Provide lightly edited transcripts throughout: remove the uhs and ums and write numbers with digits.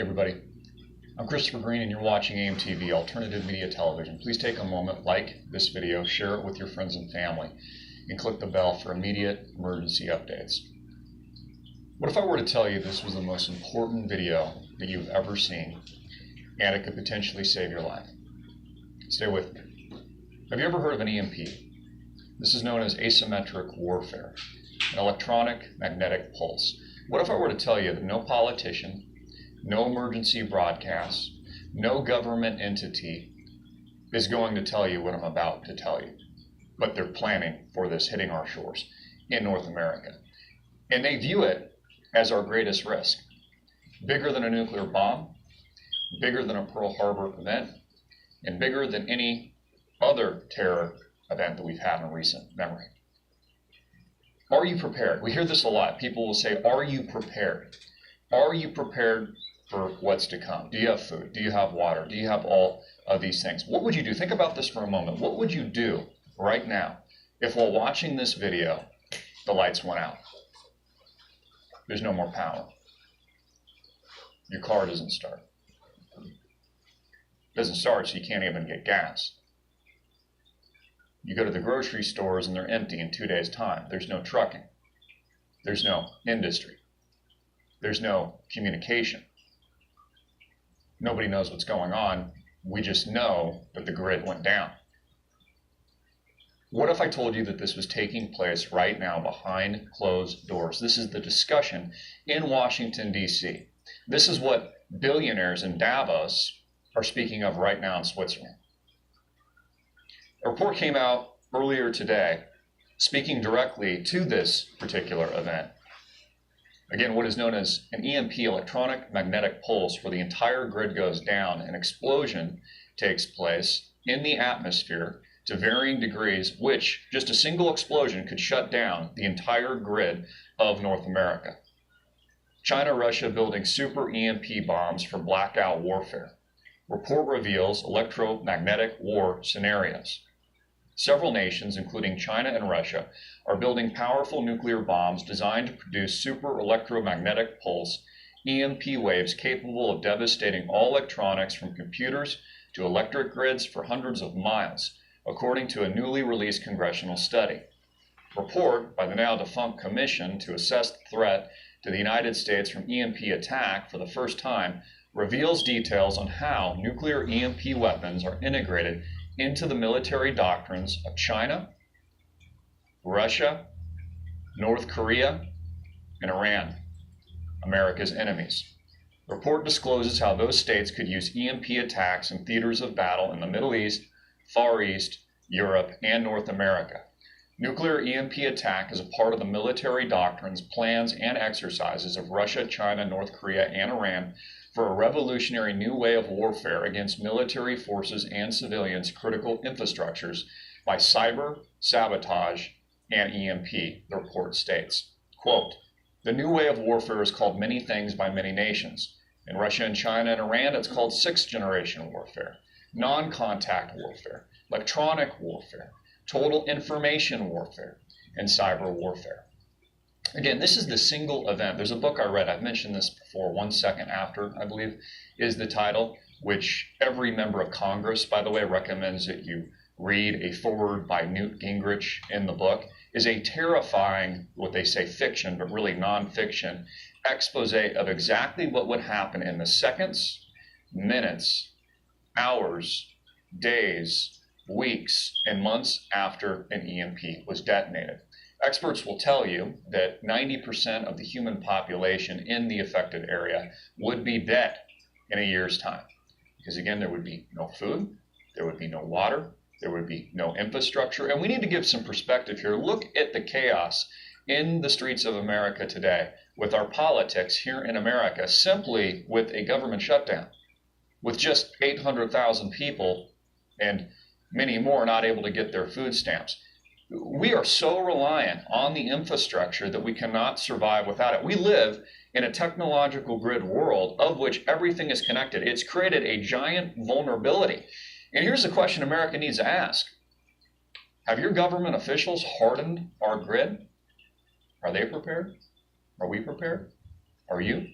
Everybody, I'm Christopher Green and you're watching AMTV, Alternative Media Television. Please take a moment, like this video, share it with your friends and family, and click the bell for immediate emergency updates. What if I were to tell you this was the most important video that you've ever seen, and it could potentially save your life? Stay with me. Have you ever heard of an EMP? This is known as asymmetric warfare, an electronic magnetic pulse. What if I were to tell you that no politician, no emergency broadcast, no government entity is going to tell you what I'm about to tell you, but they're planning for this hitting our shores in North America. And they view it as our greatest risk, bigger than a nuclear bomb, bigger than a Pearl Harbor event, and bigger than any other terror event that we've had in recent memory. Are you prepared? We hear this a lot. People will say, are you prepared? Are you prepared for what's to come? Do you have food? Do you have water? Do you have all of these things? What would you do? Think about this for a moment. What would you do right now if while watching this video, the lights went out? There's no more power. Your car doesn't start. It doesn't start, so you can't even get gas. You go to the grocery stores and they're empty in 2 days' time. There's no trucking. There's no industry. There's no communication. Nobody knows what's going on. We just know that the grid went down. What if I told you that this was taking place right now behind closed doors? This is the discussion in Washington, D.C. This is what billionaires in Davos are speaking of right now in Switzerland. A report came out earlier today speaking directly to this particular event. Again, what is known as an EMP, electronic magnetic pulse, where the entire grid goes down. An explosion takes place in the atmosphere to varying degrees, which just a single explosion could shut down the entire grid of North America. China, Russia building super EMP bombs for blackout warfare. Report reveals electromagnetic war scenarios. Several nations, including China and Russia, are building powerful nuclear bombs designed to produce super electromagnetic pulse EMP waves capable of devastating all electronics from computers to electric grids for hundreds of miles, according to a newly released congressional study. A report by the now defunct Commission to Assess the Threat to the United States from EMP Attack for the first time reveals details on how nuclear EMP weapons are integrated into the military doctrines of China, Russia, North Korea, and Iran, America's enemies. The report discloses how those states could use EMP attacks in theaters of battle in the Middle East, Far East, Europe, and North America. Nuclear EMP attack is a part of the military doctrines, plans, and exercises of Russia, China, North Korea, and Iran for a revolutionary new way of warfare against military forces and civilians' critical infrastructures by cyber, sabotage, and EMP, the report states. Quote, the new way of warfare is called many things by many nations. In Russia and China and Iran, it's called sixth-generation warfare, non-contact warfare, electronic warfare, total information warfare, and cyber warfare. Again, this is the single event. There's a book I read, I've mentioned this before, 1 Second After, I believe, is the title, which every member of Congress, by the way, recommends that you read. A foreword by Newt Gingrich in the book is a terrifying, what they say fiction, but really nonfiction, expose of exactly what would happen in the seconds, minutes, hours, days, weeks, and months after an EMP was detonated. Experts will tell you that 90% of the human population in the affected area would be dead in a year's time. Because again, there would be no food, there would be no water, there would be no infrastructure. And we need to give some perspective here. Look at the chaos in the streets of America today with our politics here in America, simply with a government shutdown, with just 800,000 people and many more not able to get their food stamps. We are so reliant on the infrastructure that we cannot survive without it. We live in a technological grid world of which everything is connected. It's created a giant vulnerability. And here's the question America needs to ask. Have your government officials hardened our grid? Are they prepared? Are we prepared? Are you?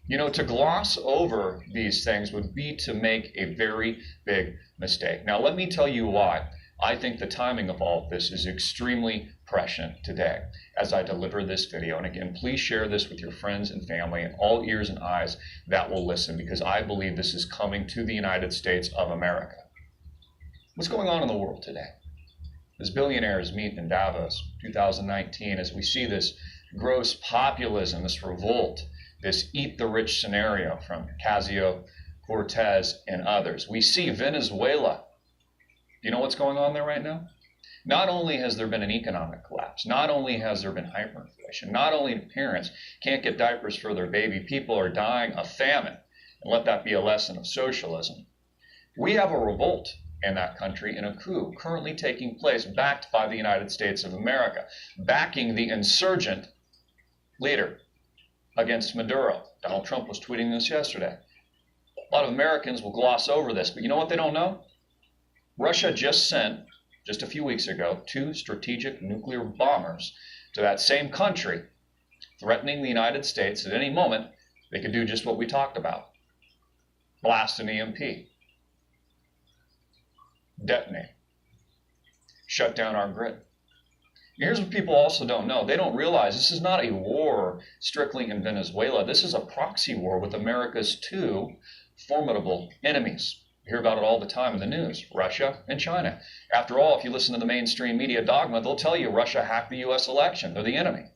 You know, to gloss over these things would be to make a very big mistake. Now, let me tell you why I think the timing of all of this is extremely prescient today as I deliver this video. And again, please share this with your friends and family and all ears and eyes that will listen, because I believe this is coming to the United States of America. What's going on in the world today? As billionaires meet in Davos 2019, as we see this gross populism, this revolt, this eat the rich scenario from Ocasio-Cortez and others. We see Venezuela. Do you know what's going on there right now? Not only has there been an economic collapse, not only has there been hyperinflation, not only parents can't get diapers for their baby, people are dying of famine, and let that be a lesson of socialism. We have a revolt in that country in a coup currently taking place, backed by the United States of America, backing the insurgent leader against Maduro. Donald Trump was tweeting this yesterday. A lot of Americans will gloss over this, but you know what they don't know? Russia just sent, just a few weeks ago, 2 strategic nuclear bombers to that same country, threatening the United States at any moment they could do just what we talked about. Blast an EMP. Detonate. Shut down our grid. Here's what people also don't know. They don't realize this is not a war strictly in Venezuela. This is a proxy war with America's 2 formidable enemies. You hear about it all the time in the news, Russia and China. After all, if you listen to the mainstream media dogma, they'll tell you Russia hacked the U.S. election. They're the enemy.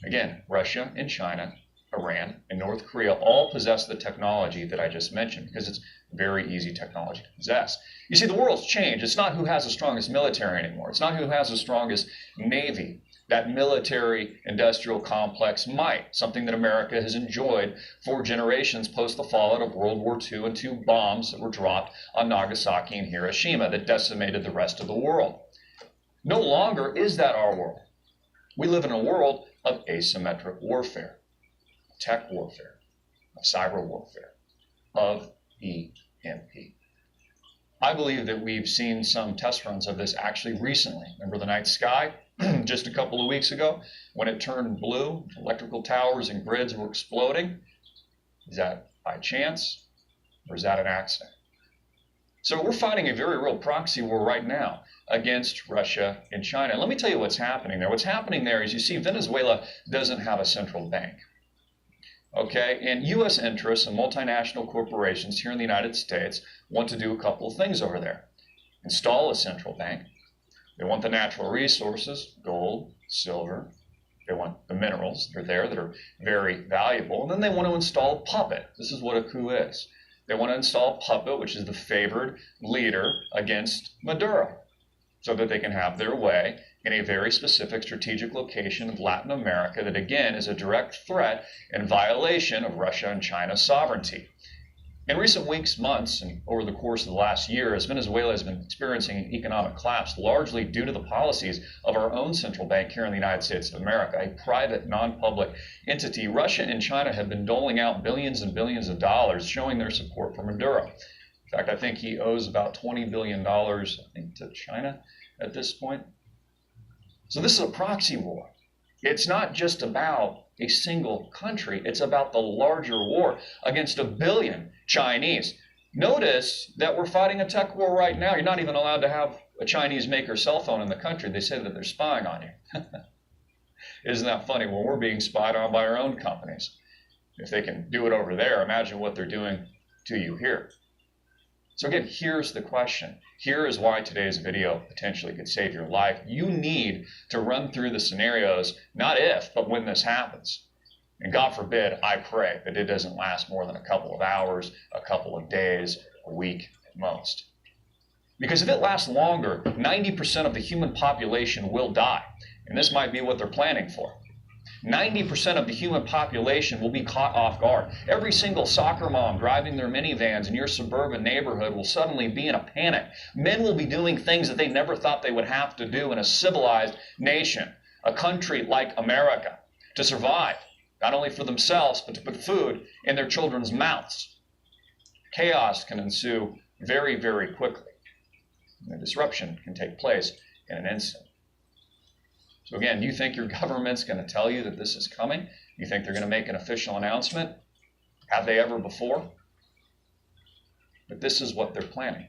Again, Russia and China, Iran and North Korea all possess the technology that I just mentioned, because it's very easy technology to possess. You see, the world's changed. It's not who has the strongest military anymore. It's not who has the strongest navy. That military industrial complex might, something that America has enjoyed for generations post the fallout of World War II and 2 bombs that were dropped on Nagasaki and Hiroshima that decimated the rest of the world. No longer is that our world. We live in a world of asymmetric warfare, tech warfare, of cyber warfare, of EMP. I believe that we've seen some test runs of this actually recently. Remember the night sky just a couple of weeks ago when it turned blue, electrical towers and grids were exploding? Is that by chance, or is that an accident? So we're fighting a very real proxy war right now against Russia and China. And let me tell you what's happening there. What's happening there is, you see, Venezuela doesn't have a central bank. Okay, and U.S. interests and multinational corporations here in the United States want to do a couple of things over there. Install a central bank. They want the natural resources, gold, silver. They want the minerals that are there that are very valuable. And then they want to install a puppet. This is what a coup is. They want to install a puppet, which is the favored leader against Maduro, so that they can have their way in a very specific strategic location of Latin America that, again, is a direct threat and violation of Russia and China's sovereignty. In recent weeks, months, and over the course of the last year, as Venezuela has been experiencing an economic collapse, largely due to the policies of our own central bank here in the United States of America, a private, non-public entity, Russia and China have been doling out billions and billions of dollars, showing their support for Maduro. In fact, I think he owes about $20 billion, to China at this point. So this is a proxy war. It's not just about a single country. It's about the larger war against 1 billion Chinese. Notice that we're fighting a tech war right now. You're not even allowed to have a Chinese maker cell phone in the country. They say that they're spying on you. Isn't that funny? Well, we're being spied on by our own companies. If they can do it over there, imagine what they're doing to you here. So again, here's the question. Here is why today's video potentially could save your life. You need to run through the scenarios, not if, but when this happens. And God forbid, I pray that it doesn't last more than a couple of hours, a couple of days, a week at most. Because if it lasts longer, 90% of the human population will die. And this might be what they're planning for. 90% of the human population will be caught off guard. Every single soccer mom driving their minivans in your suburban neighborhood will suddenly be in a panic. Men will be doing things that they never thought they would have to do in a civilized nation, a country like America, to survive, not only for themselves, but to put food in their children's mouths. Chaos can ensue very, very quickly. The disruption can take place in an instant. So again, do you think your government's going to tell you that this is coming? You think they're going to make an official announcement? Have they ever before? But this is what they're planning.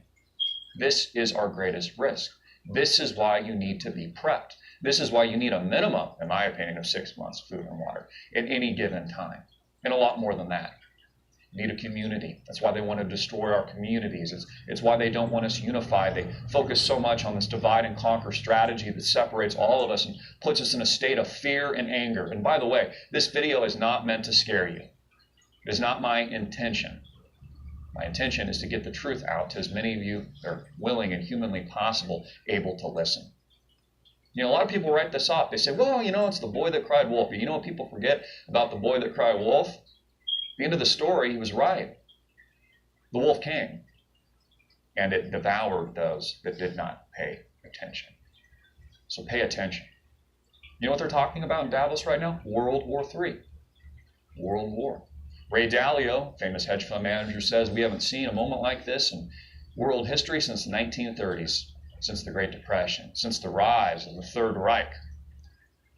This is our greatest risk. This is why you need to be prepped. This is why you need a minimum, in my opinion, of 6 months food and water at any given time, and a lot more than that. You need a community. That's why they want to destroy our communities. It's why they don't want us unified. They focus so much on this divide and conquer strategy that separates all of us and puts us in a state of fear and anger. And by the way, this video is not meant to scare you. It is not my intention. My intention is to get the truth out to as many of you that are willing and humanly possible able to listen. You know, a lot of people write this off. They say, well, you know, it's the boy that cried wolf. But you know what people forget about the boy that cried wolf? At the end of the story, he was right. The wolf came, and it devoured those that did not pay attention. So pay attention. You know what they're talking about in Davos right now? World War III. World War. Ray Dalio, famous hedge fund manager, says we haven't seen a moment like this in world history since the 1930s, since the Great Depression, since the rise of the Third Reich.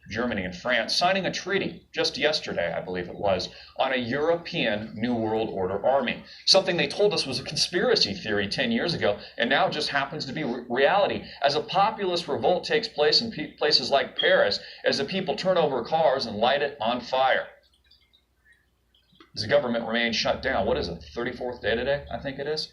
Germany and France signing a treaty just yesterday, I believe it was, on a European New World Order army. Something they told us was a conspiracy theory 10 years ago, and now just happens to be reality. As a populist revolt takes place in places like Paris, as the people turn over cars and light it on fire. As the government remains shut down, what is it, 34th day today, I think it is?